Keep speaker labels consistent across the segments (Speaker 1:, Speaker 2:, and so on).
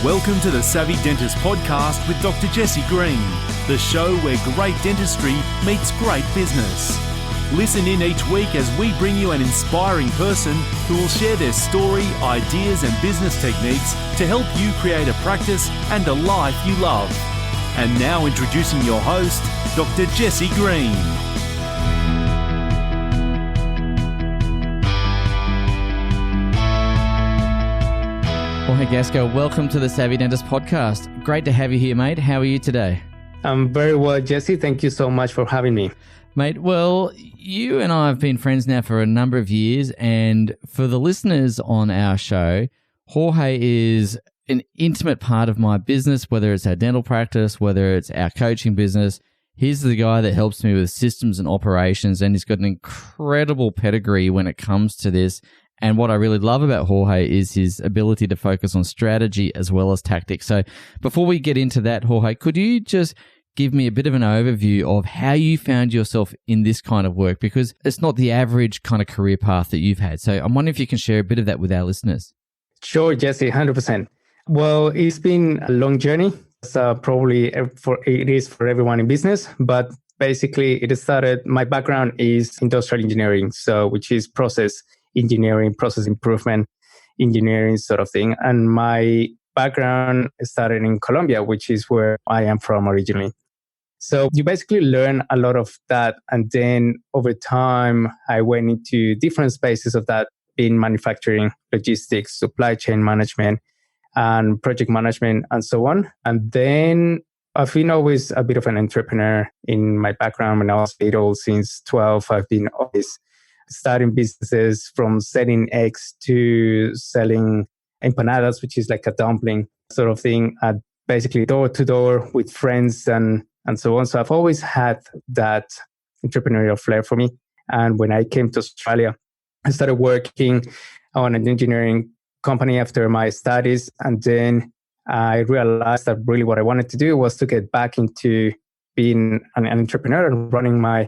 Speaker 1: Welcome to the Savvy Dentist Podcast with Dr. Jesse Green, the show where great dentistry meets great business. Listen in each week as we bring you an inspiring person who will share their story, ideas and business techniques to help you create a practice and a life you love. And now introducing your host, Dr. Jesse Green.
Speaker 2: Jorge Gasco, welcome to the Savvy Dentist Podcast. Great to have you here, mate. How are you today?
Speaker 3: I'm very well, Jesse. Thank you so much for having me.
Speaker 2: Mate, well, you and I have been friends now for a number of years, and for the listeners on our show, Jorge is an intimate part of my business, whether it's our dental practice, whether it's our coaching business. He's the guy that helps me with systems and operations, and he's got an incredible pedigree when it comes to this. And what I really love about Jorge is his ability to focus on strategy as well as tactics. So before we get into that, Jorge, could you just give me a bit of an overview of how you found yourself in this kind of work? Because it's not the average kind of career path that you've had. So I'm wondering if you can share a bit of that with our listeners.
Speaker 3: Sure, Jesse, 100%. Well, it's been a long journey. So probably it is for everyone in business, but basically it started, my background is industrial engineering, so which is process engineering, process improvement engineering sort of thing. And my background started in Colombia, which is where I am from originally. So you basically learn a lot of that. And then over time, I went into different spaces of that in manufacturing, logistics, supply chain management, and project management, and so on. And then I've been always a bit of an entrepreneur in my background. When I was little, since 12, I've been always starting businesses, from selling eggs to selling empanadas, which is like a dumpling sort of thing, basically door to door with friends and so on. So I've always had that entrepreneurial flair for me. And when I came to Australia, I started working on an engineering company after my studies. And then I realized that really what I wanted to do was to get back into being an entrepreneur and running my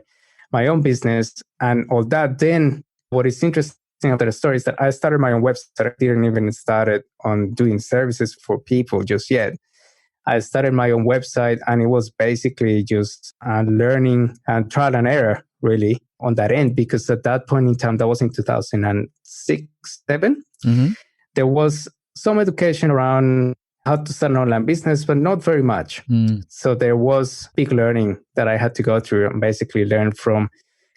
Speaker 3: own business and all that. Then what is interesting about the story is that I started my own website. I didn't even started on doing services for people just yet. I started my own website, and it was basically just learning and trial and error really on that end, because at that point in time, that was in 2006, 7, there was some education around how to start an online business, but not very much. So there was big learning that I had to go through and basically learn from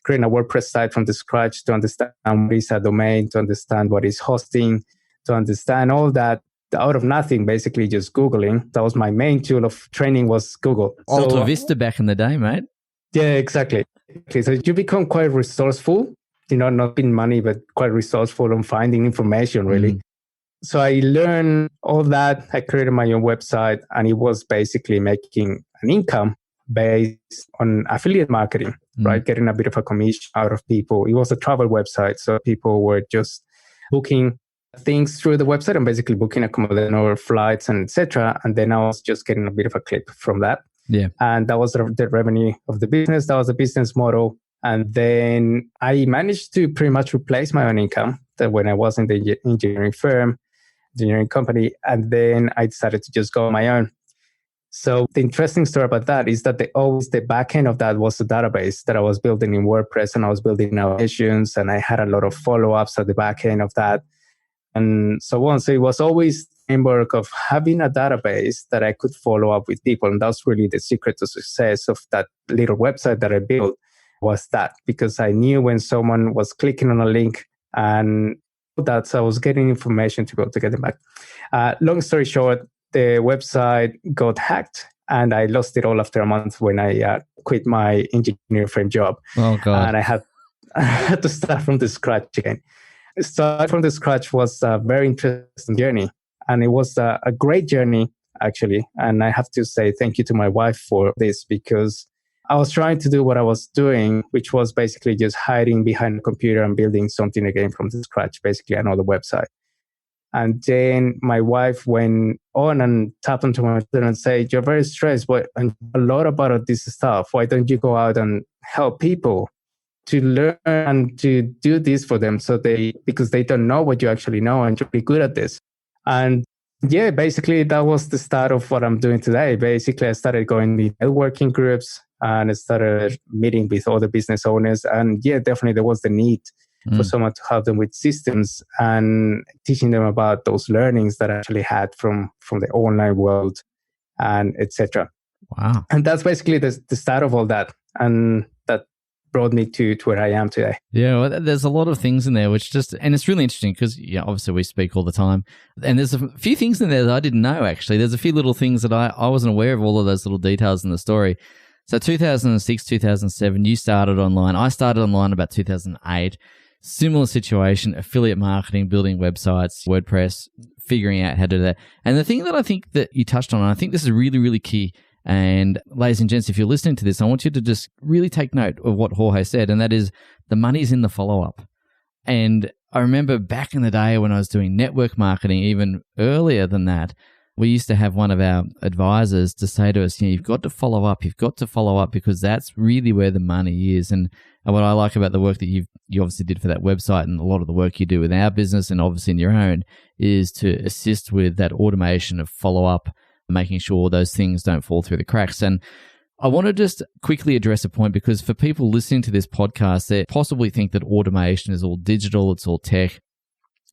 Speaker 3: creating a WordPress site from the scratch, to understand what is a domain, to understand what is hosting, to understand all that out of nothing, basically just Googling. That was my main tool of training, was Google.
Speaker 2: Alta Vista back in the day, mate.
Speaker 3: Yeah, exactly. So you become quite resourceful, not being money, but quite resourceful on finding information really. So I learned all that. I created my own website, and it was basically making an income based on affiliate marketing, right? Getting a bit of a commission out of people. It was a travel website, so people were just booking things through the website and basically booking accommodation or flights and etc. And then I was just getting a bit of a clip from that.
Speaker 2: Yeah.
Speaker 3: And that was the revenue of the business. That was the business model. And then I managed to pretty much replace my own income that when I was in the engineering company. And then I decided to just go on my own. So the interesting story about that is that the back end of that was the database that I was building in WordPress, and I was building applications, and I had a lot of follow-ups at the back end of that and so on. So it was always the framework of having a database that I could follow up with people. And that's really the secret to success of that little website that I built, was that, because I knew when someone was clicking on a link and that, so I was getting information to be able to get them back. Long story short, the website got hacked, and I lost it all after a month when I quit my engineering firm job.
Speaker 2: Oh, God.
Speaker 3: And I had to start from the scratch again. Start from the scratch was a very interesting journey, and it was a great journey, actually. And I have to say thank you to my wife for this, because I was trying to do what I was doing, which was basically just hiding behind a computer and building something again from the scratch, basically another website. And then my wife went on and tapped onto my shoulder and said, "You're very stressed, but a lot about this stuff. Why don't you go out and help people to learn and to do this for them, because they don't know what you actually know, and you're pretty good at this." And Yeah, basically that was the start of what I'm doing today. Basically, I started going to networking groups and I started meeting with other business owners. And yeah, definitely there was the need for someone to help them with systems and teaching them about those learnings that I actually had from the online world and etc.
Speaker 2: Wow.
Speaker 3: And that's basically the start of all that. And that brought me to where I am today.
Speaker 2: Yeah, well, there's a lot of things in there and it's really interesting because obviously we speak all the time, and there's a few things in there that I didn't know actually. There's a few little things that I wasn't aware of, all of those little details in the story. So 2006, 2007, you started online. I started online about 2008. Similar situation, affiliate marketing, building websites, WordPress, figuring out how to do that. And the thing that I think that you touched on, and I think this is really, really key, and ladies and gents, if you're listening to this, I want you to just really take note of what Jorge said, and that is the money's in the follow-up. And I remember back in the day when I was doing network marketing, even earlier than that, we used to have one of our advisors to say to us, you've got to follow up because that's really where the money is. And what I like about the work that you obviously did for that website and a lot of the work you do with our business and obviously in your own is to assist with that automation of follow-up, making sure those things don't fall through the cracks. And I want to just quickly address a point because for people listening to this podcast, they possibly think that automation is all digital, it's all tech,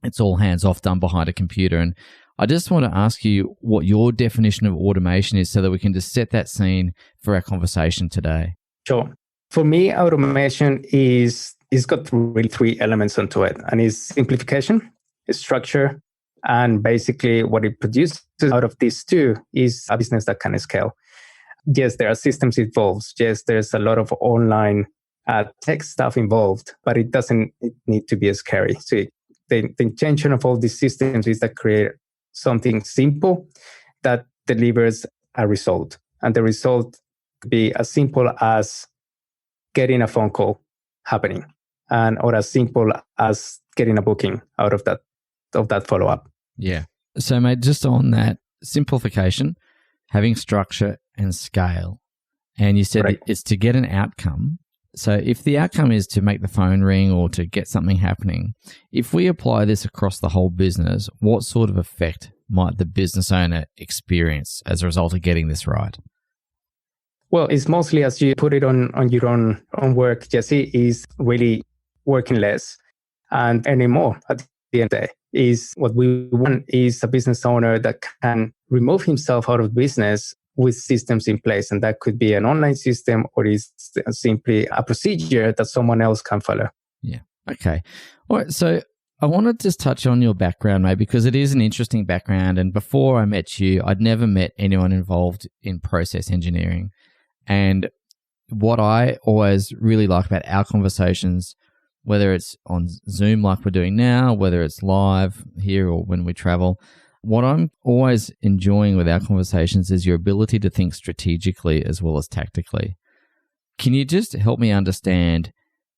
Speaker 2: it's all hands-off done behind a computer. And I just want to ask you what your definition of automation is so that we can just set that scene for our conversation today.
Speaker 3: Sure. For me, automation is got really three elements onto it, and it's simplification, it's structure, and basically what it produces out of these two is a business that can scale. Yes, there are systems involved. Yes, there's a lot of online tech stuff involved, but it need to be as scary. So the intention of all these systems is to create something simple that delivers a result. And the result could be as simple as getting a phone call happening, or as simple as getting a booking out of that follow-up.
Speaker 2: Yeah. So, mate, just on that simplification, having structure and scale, and you said it's to get an outcome. So if the outcome is to make the phone ring or to get something happening, if we apply this across the whole business, what sort of effect might the business owner experience as a result of getting this right?
Speaker 3: Well, it's mostly as you put it on your own work, Jesse, is really working less and earning more at the end of the day. Is what we want is a business owner that can remove himself out of business with systems in place. And that could be an online system or is simply a procedure that someone else can follow.
Speaker 2: Yeah. Okay. All right. So I want to just touch on your background, mate, because it is an interesting background. And before I met you, I'd never met anyone involved in process engineering. And what I always really like about our conversations, whether it's on Zoom like we're doing now, whether it's live here or when we travel, what I'm always enjoying with our conversations is your ability to think strategically as well as tactically. Can you just help me understand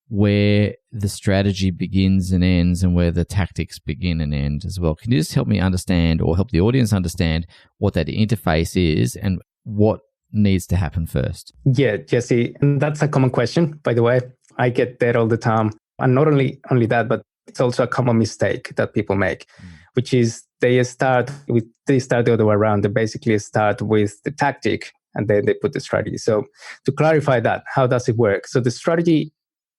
Speaker 2: where the strategy begins and ends and where the tactics begin and end as well? Can you just help me understand or help the audience understand what that interface is and what needs to happen first?
Speaker 3: Yeah, Jesse, and that's a common question, by the way. I get that all the time. And not only that, but it's also a common mistake that people make, which is they start the other way around. They basically start with the tactic and then they put the strategy. So to clarify that, how does it work? So the strategy,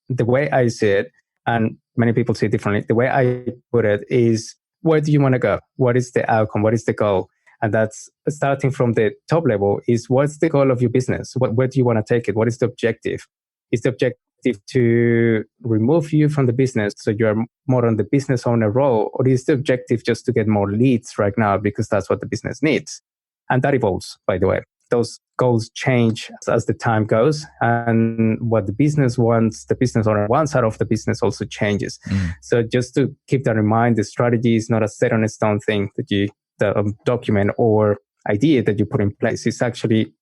Speaker 3: the way I see it, and many people see it differently, the way I put it is, where do you want to go? What is the outcome? What is the goal? And that's starting from the top level is, what's the goal of your business? Where do you want to take it? What is the objective? Is the objective to remove you from the business so you're more on the business owner role, or is the objective just to get more leads right now because that's what the business needs? And that evolves, by the way. Those goals change as the time goes, and what the business wants, the business owner wants out of the business also changes. So just to keep that in mind, the strategy is not a set on a stone thing that you the document or idea that you put in place. It's actually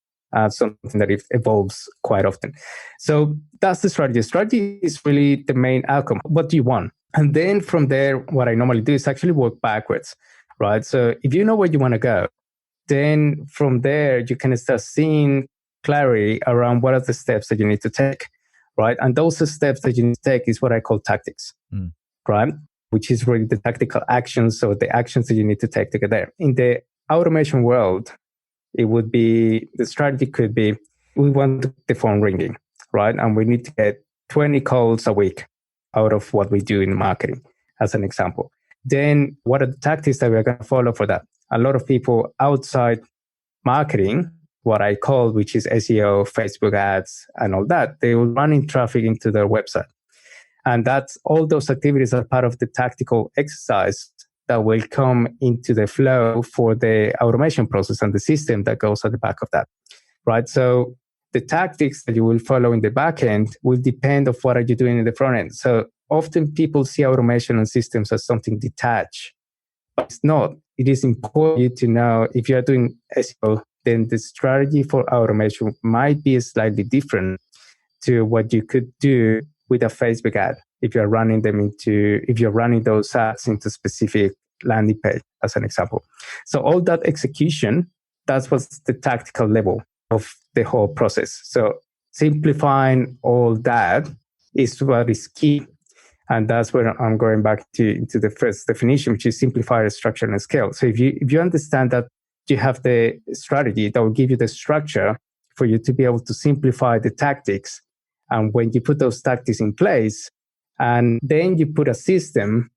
Speaker 3: something that evolves quite often. So that's the strategy. Strategy is really the main outcome. What do you want? And then from there, what I normally do is actually work backwards, right? So if you know where you want to go, then from there, you can start seeing clarity around what are the steps that you need to take, right? And those steps that you need to take is what I call tactics, right? which is really the tactical actions, so the actions that you need to take to get there. In the automation world, it would be, the strategy could be, we want the phone ringing, right? And we need to get 20 calls a week out of what we do in marketing, as an example. Then what are the tactics that we're going to follow for that? A lot of people outside marketing, what I call, which is SEO, Facebook ads, and all that, they will run in traffic into their website. And that's all those activities are part of the tactical exercise that will come into the flow for the automation process and the system that goes at the back of that, right? So the tactics that you will follow in the back end will depend on what are you doing in the front end. So often people see automation and systems as something detached, but it's not. It is important to know if you are doing SEO, then the strategy for automation might be slightly different to what you could do with a Facebook ad if you're running those ads into specific landing page, as an example. So all that execution, that's what's the tactical level of the whole process. So simplifying all that is what is key. And that's where I'm going back into the first definition, which is simplify, structure, and scale. So if you understand that you have the strategy that will give you the structure for you to be able to simplify the tactics. And when you put those tactics in place, and then you put a system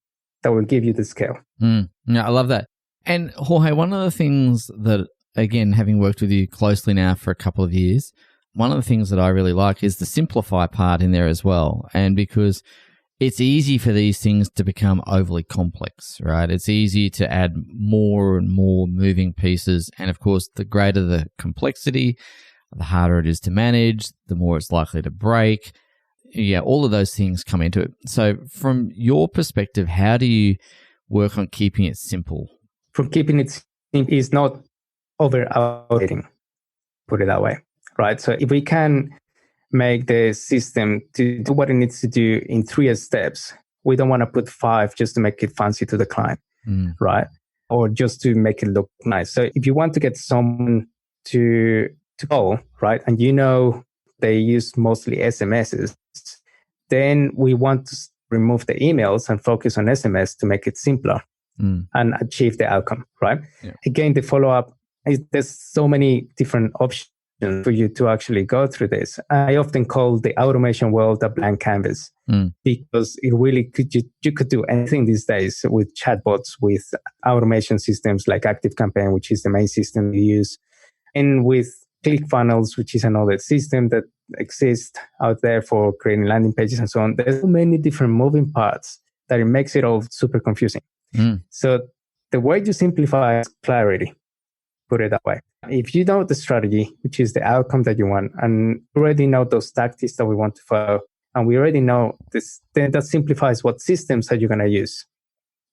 Speaker 3: that will give you the scale.
Speaker 2: Yeah, I love that. And Jorge, one of the things that, again, having worked with you closely now for a couple of years, one of the things that I really like is the simplify part in there as well. And because it's easy for these things to become overly complex, right? It's easy to add more and more moving pieces. And of course, the greater the complexity, the harder it is to manage, the more it's likely to break. Yeah, all of those things come into it. So from your perspective, how do you work on keeping it simple?
Speaker 3: From keeping it simple is not over-automating, put it that way, right? So if we can make the system to do what it needs to do in 3 steps, we don't want to put 5 just to make it fancy to the client, right? Or just to make it look nice. So if you want to get someone to call, right, and they use mostly SMSs, then we want to remove the emails and focus on SMS to make it simpler and achieve the outcome, right? Yeah. Again, the follow-up, there's so many different options for you to actually go through this. I often call the automation world a blank canvas because it really you could do anything these days with chatbots, with automation systems like ActiveCampaign, which is the main system we use, and with ClickFunnels, which is another system that exists out there for creating landing pages and so on. There's so many different moving parts that it makes it all super confusing. So the way you simplify is clarity, put it that way. If you know the strategy, which is the outcome that you want, and you already know those tactics that we want to follow, and we already know this, then that simplifies what systems are you going to use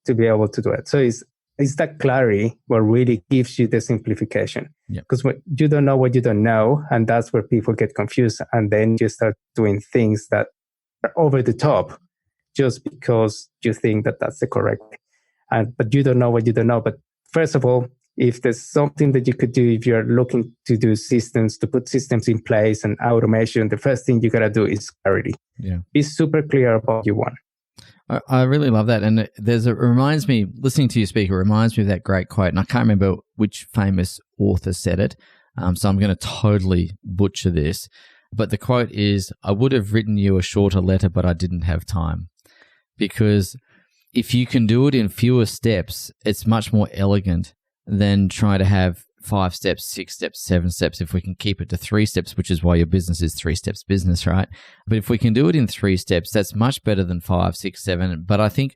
Speaker 3: to be able to do it. So it's that clarity what really gives you the simplification. Because you don't know what you don't know, and that's where people get confused, and then you start doing things that are over the top just because you think that that's the correct way. But you don't know what you don't know. But first of all, if there's something that you could do, if you're looking to do systems, to put systems in place and automation, the first thing you got to do is clarity. Be super clear about what you want.
Speaker 2: I really love that. And reminds me, listening to you speak, it reminds me of that great quote. And I can't remember which famous author said it. So I'm going to totally butcher this. But the quote is, I would have written you a shorter letter, but I didn't have time. Because if you can do it in fewer steps, it's much more elegant than try to have 5 steps, 6 steps, 7 steps. If we can keep it to 3 steps, which is why your business is 3 steps business, right? But if we can do it in 3 steps, that's much better than 5, 6, 7. But I think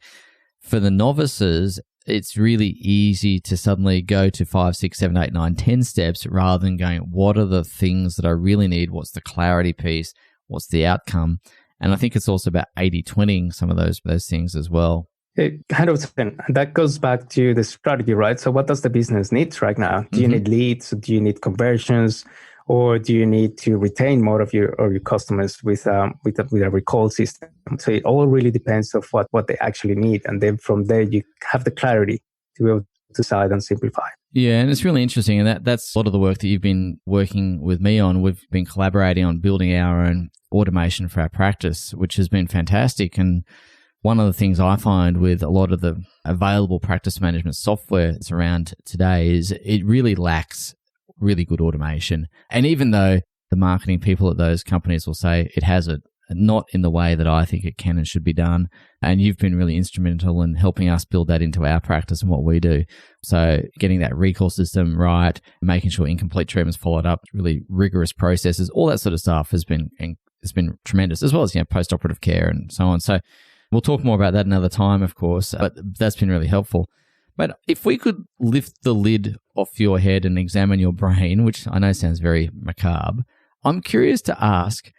Speaker 2: for the novices, it's really easy to suddenly go to 5, 6, 7, 8, 9, 10 steps rather than going, what are the things that I really need? What's the clarity piece? What's the outcome? And I think it's also about 80-20ing some of those things as well.
Speaker 3: 100%. That goes back to the strategy, right? So what does the business need right now? Do you need leads? Do you need conversions? Or do you need to retain more of your customers with a recall system? So it all really depends on what they actually need. And then from there, you have the clarity to be able to decide and simplify.
Speaker 2: Yeah, and it's really interesting. And that's a lot of the work that you've been working with me on. We've been collaborating on building our own automation for our practice, which has been fantastic. And One of the things I find with a lot of the available practice management software that's around today is it really lacks really good automation. And even though the marketing people at those companies will say it has it, not in the way that I think it can and should be done. And you've been really instrumental in helping us build that into our practice and what we do. So getting that recall system right, making sure incomplete treatment's followed up, really rigorous processes, all that sort of stuff has been tremendous, as well as, post-operative care and so on. So we'll talk more about that another time, of course, but that's been really helpful. But if we could lift the lid off your head and examine your brain, which I know sounds very macabre, I'm curious to ask,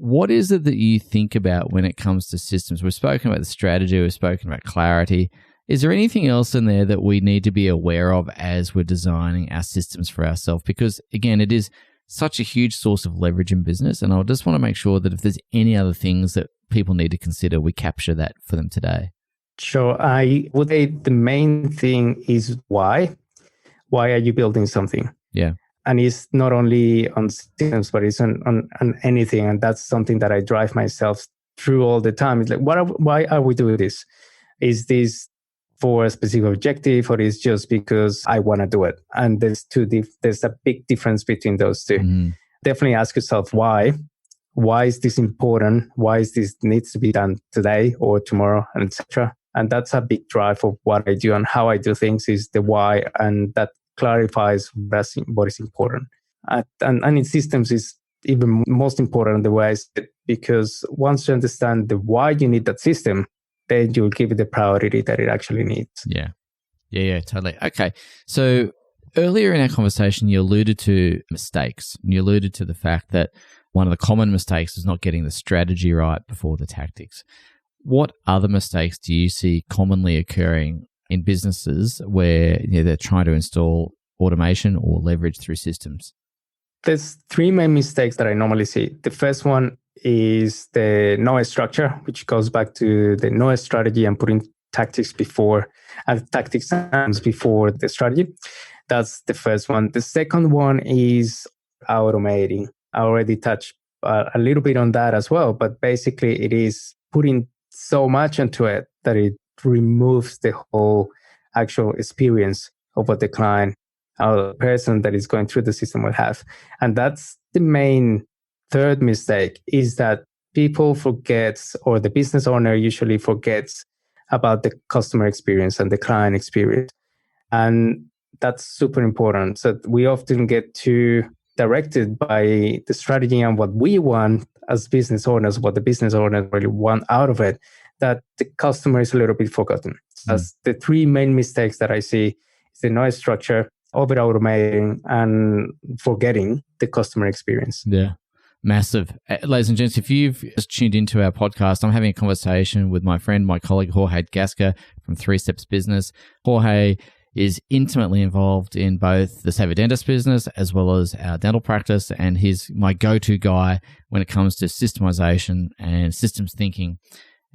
Speaker 2: what is it that you think about when it comes to systems? We've spoken about the strategy, we've spoken about clarity. Is there anything else in there that we need to be aware of as we're designing our systems for ourselves? Because again, it is such a huge source of leverage in business. And I just want to make sure that if there's any other things that people need to consider, we capture that for them today.
Speaker 3: Sure. I would say the main thing is why. Why are you building something?
Speaker 2: Yeah.
Speaker 3: And it's not only on systems, but it's on anything. And that's something that I drive myself through all the time. It's like, why are we doing this? Is this for a specific objective, or is just because I want to do it? And there's a big difference between those two.
Speaker 2: Mm-hmm.
Speaker 3: Definitely ask yourself why. Why is this important? Why is this needs to be done today or tomorrow, and etc. And that's a big drive of what I do and how I do things is the why, and that clarifies what is important. And in systems is even most important the way I said, because once you understand the why you need that system, then you'll give it the priority that it actually needs.
Speaker 2: Yeah, totally. Okay. So earlier in our conversation, you alluded to mistakes. And you alluded to the fact that one of the common mistakes is not getting the strategy right before the tactics. What other mistakes do you see commonly occurring in businesses where they're trying to install automation or leverage through systems?
Speaker 3: There's three main mistakes that I normally see. The first one is the noise structure, which goes back to the noise strategy and putting tactics before the strategy. That's the first one. The second one is automating. I already touched a little bit on that as well, but basically it is putting so much into it that it removes the whole actual experience of what the client or the person that is going through the system will have. And that's the main third mistake, is that people forget, or the business owner usually forgets about the customer experience and the client experience. And that's super important. So we often get too directed by the strategy and what we want as business owners, what the business owners really want out of it, that the customer is a little bit forgotten. That's the three main mistakes that I see: is the noise structure, over automating, and forgetting the customer experience.
Speaker 2: Yeah. Massive. Ladies and gents, if you've just tuned into our podcast, I'm having a conversation with my friend, my colleague, Jorge Gasca from 3 Steps Business. Jorge is intimately involved in both the Savvy Dentist business as well as our dental practice, and he's my go-to guy when it comes to systemization and systems thinking.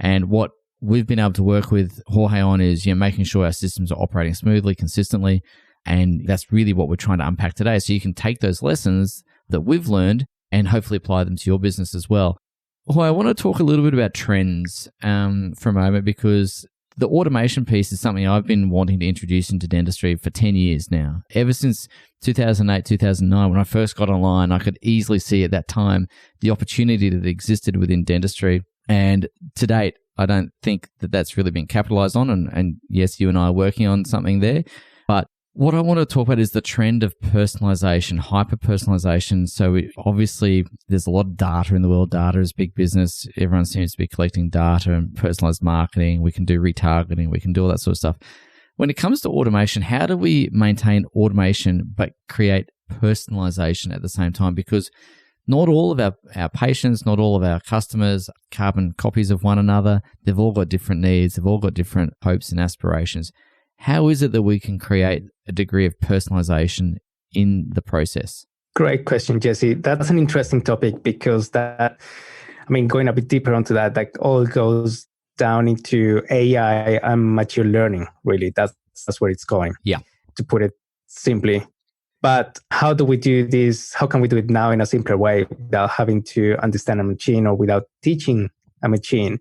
Speaker 2: And what we've been able to work with Jorge on is making sure our systems are operating smoothly, consistently, and that's really what we're trying to unpack today. So you can take those lessons that we've learned and hopefully apply them to your business as well. Jorge, I want to talk a little bit about trends for a moment, because the automation piece is something I've been wanting to introduce into dentistry for 10 years now. Ever since 2008, 2009, when I first got online, I could easily see at that time the opportunity that existed within dentistry. And to date, I don't think that that's really been capitalized on. And yes, you and I are working on something there. But what I want to talk about is the trend of personalization, hyper-personalization. So obviously, there's a lot of data in the world. Data is big business. Everyone seems to be collecting data and personalized marketing. We can do retargeting. We can do all that sort of stuff. When it comes to automation, how do we maintain automation but create personalization at the same time? Because not all of our patients, not all of our customers are carbon copies of one another. They've all got different needs. They've all got different hopes and aspirations. How is it that we can create a degree of personalization in the process?
Speaker 3: Great question, Jesse. That's an interesting topic, because going a bit deeper onto that all goes down into AI and machine learning, really. That's where it's going.
Speaker 2: Yeah.
Speaker 3: To put it simply. But how do we do this? How can we do it now in a simpler way without having to understand a machine or without teaching a machine?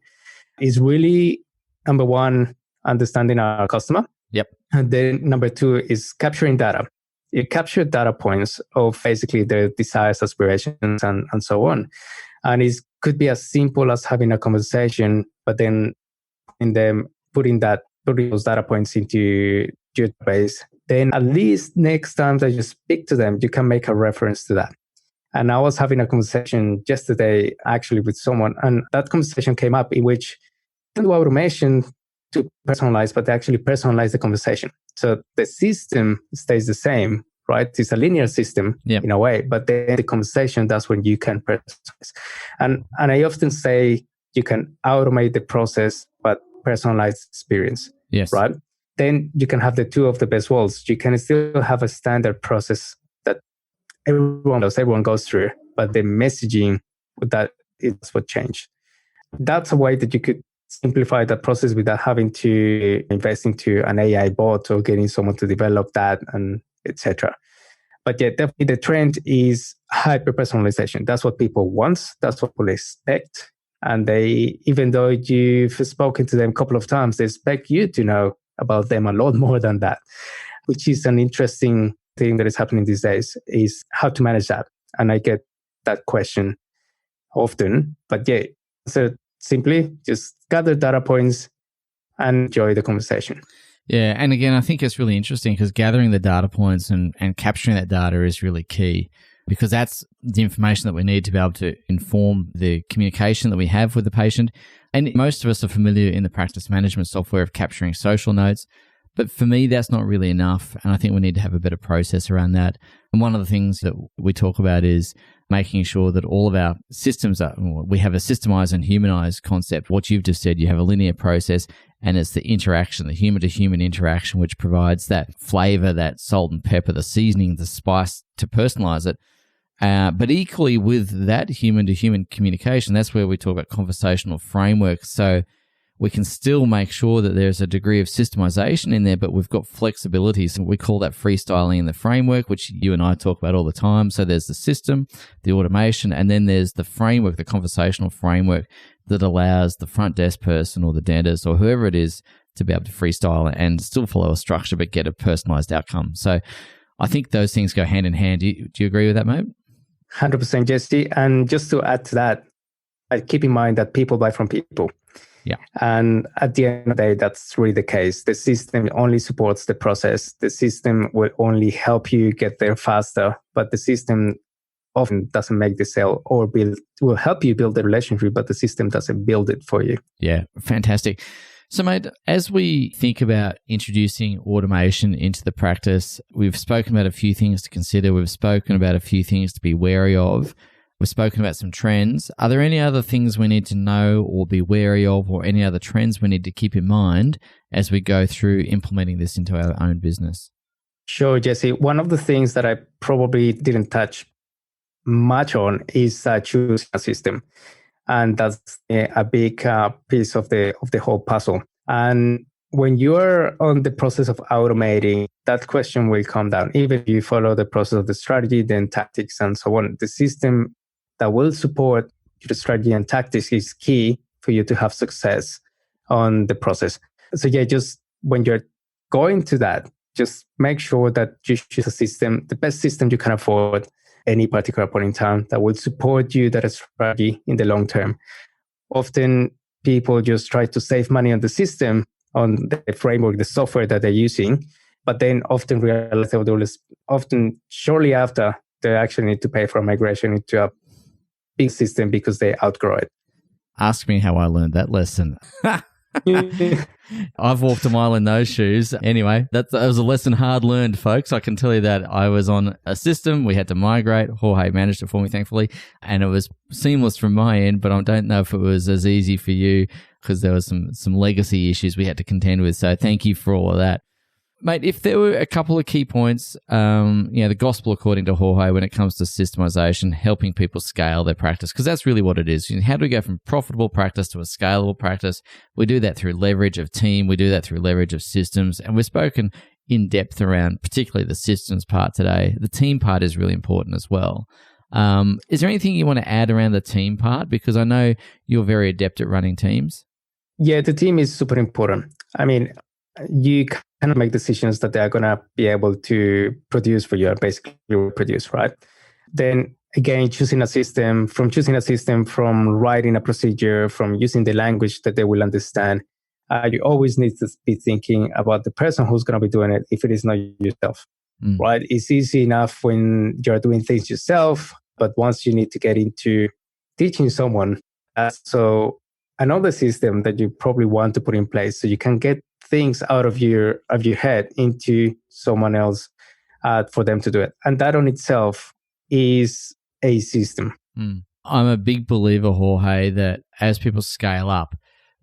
Speaker 3: Is really number one, understanding our customer.
Speaker 2: Yep.
Speaker 3: And then number two is capturing data. You capture data points of basically their desires, aspirations, and so on. And it could be as simple as having a conversation, but then putting those data points into your database. Then at least next time that you speak to them, you can make a reference to that. And I was having a conversation yesterday actually with someone, and that conversation came up in which they do automation to personalize, but they actually personalize the conversation. So the system stays the same, right? It's a linear system in a way, but then the conversation, that's when you can personalize. And I often say you can automate the process, but personalize the experience, right? Then you can have the two of the best worlds. You can still have a standard process that everyone goes through, but the messaging, that is what changed. That's a way that you could simplify that process without having to invest into an AI bot or getting someone to develop that, and etc. But yeah, definitely the trend is hyper-personalization. That's what people want. That's what people expect. And they, even though you've spoken to them a couple of times, they expect you to know about them a lot more than that, which is an interesting thing that is happening these days, is how to manage that. And I get that question often. But yeah, so simply just gather data points and enjoy the conversation.
Speaker 2: Yeah. And again, I think it's really interesting because gathering the data points and capturing that data is really key, because that's the information that we need to be able to inform the communication that we have with the patient. And most of us are familiar in the practice management software of capturing social notes. But for me, that's not really enough. And I think we need to have a better process around that. And one of the things that we talk about is making sure that all of our systems we have a systemized and humanized concept. What you've just said, you have a linear process, and it's the interaction, the human to human interaction, which provides that flavor, that salt and pepper, the seasoning, the spice to personalize it. But equally with that human to human communication, that's where we talk about conversational framework. So we can still make sure that there's a degree of systemization in there, but we've got flexibility. So we call that freestyling in the framework, which you and I talk about all the time. So there's the system, the automation, and then there's the framework, the conversational framework that allows the front desk person or the dentist or whoever it is to be able to freestyle and still follow a structure, but get a personalized outcome. So I think those things go hand in hand. Do you agree with that, mate?
Speaker 3: 100%, Jesse. And just to add to that, keep in mind that people buy from people.
Speaker 2: Yeah.
Speaker 3: And at the end of the day, that's really the case. The system only supports the process. The system will only help you get there faster, but the system often doesn't make the sale or will help you build the relationship, but the system doesn't build it for you.
Speaker 2: Yeah, fantastic. So, mate, as we think about introducing automation into the practice, we've spoken about a few things to consider. We've spoken about a few things to be wary of. We've spoken about some trends. Are there any other things we need to know or be wary of, or any other trends we need to keep in mind as we go through implementing this into our own business?
Speaker 3: Sure, Jesse. One of the things that I probably didn't touch much on is choosing a system. And that's a big piece of the whole puzzle. And when you're on the process of automating, that question will come down. Even if you follow the process of the strategy, then tactics and so on, the system that will support your strategy and tactics is key for you to have success on the process. So yeah, just when you're going to that, just make sure that you choose a system, the best system you can afford any particular point in time that will support you, that strategy in the long term. Often people just try to save money on the system, on the framework, the software that they're using, but then often realize they will often shortly after they actually need to pay for a migration into a big system because they outgrow it.
Speaker 2: Ask me how I learned that lesson. I've walked a mile in those shoes. Anyway, that was a lesson hard learned, folks. I can tell you that. I was on a system. We had to migrate. Jorge managed it for me, thankfully. And it was seamless from my end, but I don't know if it was as easy for you because there was some legacy issues we had to contend with. So thank you for all of that. Mate, if there were a couple of key points, the gospel according to Jorge when it comes to systemization, helping people scale their practice, because that's really what it is. How do we go from profitable practice to a scalable practice? We do that through leverage of team. We do that through leverage of systems. And we've spoken in depth around particularly the systems part today. The team part is really important as well. Is there anything you want to add around the team part? Because I know you're very adept at running teams.
Speaker 3: Yeah, the team is super important. I mean, you cannot make decisions that they are going to be able to produce for you, or basically produce, right? Then again, choosing a system, from writing a procedure, from using the language that they will understand, you always need to be thinking about the person who's going to be doing it if it is not yourself, right? It's easy enough when you're doing things yourself, but once you need to get into teaching someone, so another system that you probably want to put in place so you can get things out of your head into someone else for them to do it. And that on itself is a system.
Speaker 2: I'm a big believer, Jorge, that as people scale up,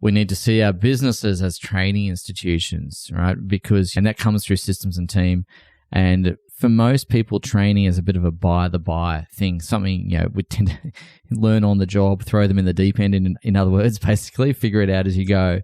Speaker 2: we need to see our businesses as training institutions, right? And that comes through systems and team. And for most people, training is a bit of a by-the-by thing, something, we tend to learn on the job, throw them in the deep end, in other words, basically, figure it out as you go.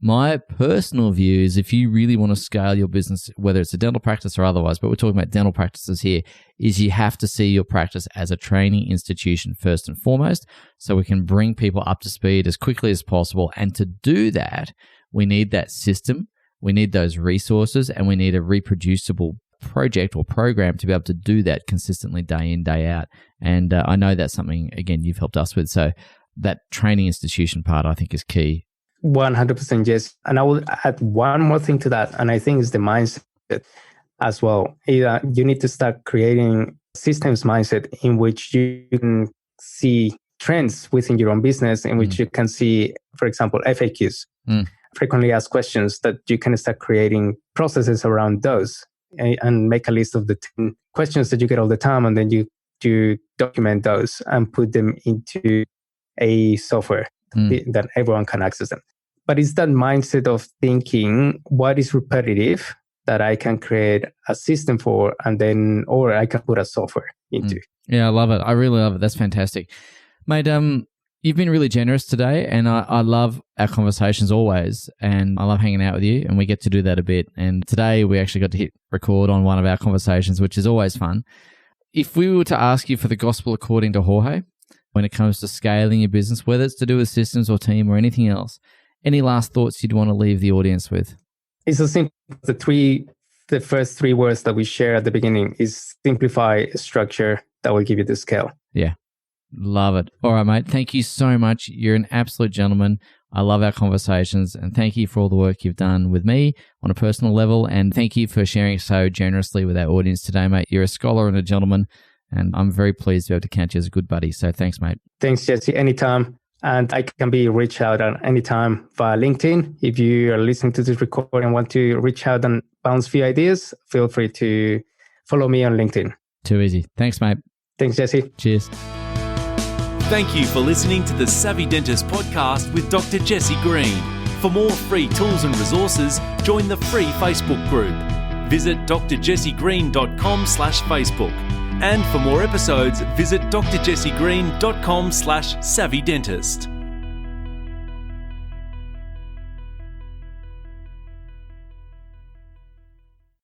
Speaker 2: My personal view is if you really want to scale your business, whether it's a dental practice or otherwise, but we're talking about dental practices here, is you have to see your practice as a training institution first and foremost, so we can bring people up to speed as quickly as possible. And to do that, we need that system, we need those resources, and we need a reproducible project or program to be able to do that consistently day in, day out. And I know that's something, again, you've helped us with. So that training institution part, I think, is key.
Speaker 3: 100% yes. And I will add one more thing to that. And I think it's the mindset as well. You need to start creating systems mindset in which you can see trends within your own business, in which you can see, for example, FAQs, frequently asked questions, that you can start creating processes around those. And make a list of the 10 questions that you get all the time, and then you document those and put them into a software that everyone can access them. But it's that mindset of thinking, what is repetitive that I can create a system for, or I can put a software into.
Speaker 2: Yeah, I love it. I really love it. That's fantastic. Mate, you've been really generous today, and I love our conversations always, and I love hanging out with you, and we get to do that a bit. And today we actually got to hit record on one of our conversations, which is always fun. If we were to ask you for the gospel according to Jorge, when it comes to scaling your business, whether it's to do with systems or team or anything else, any last thoughts you'd want to leave the audience with?
Speaker 3: It's so simple. The first three words that we share at the beginning is simplify, structure, that will give you the scale.
Speaker 2: Yeah. Love it. All right, mate. Thank you so much. You're an absolute gentleman. I love our conversations, and thank you for all the work you've done with me on a personal level, and thank you for sharing so generously with our audience today, mate. You're a scholar and a gentleman, and I'm very pleased to be able to count you as a good buddy. So thanks, mate.
Speaker 3: Thanks, Jesse. Anytime. And I can be reached out at any time via LinkedIn. If you are listening to this recording and want to reach out and bounce few ideas, feel free to follow me on LinkedIn.
Speaker 2: Too easy. Thanks, mate.
Speaker 3: Thanks, Jesse.
Speaker 2: Cheers.
Speaker 1: Thank you for listening to the Savvy Dentist podcast with Dr. Jesse Green. For more free tools and resources, join the free Facebook group. Visit drjessegreen.com/Facebook. And for more episodes, visit drjessegreen.com/savvydentist.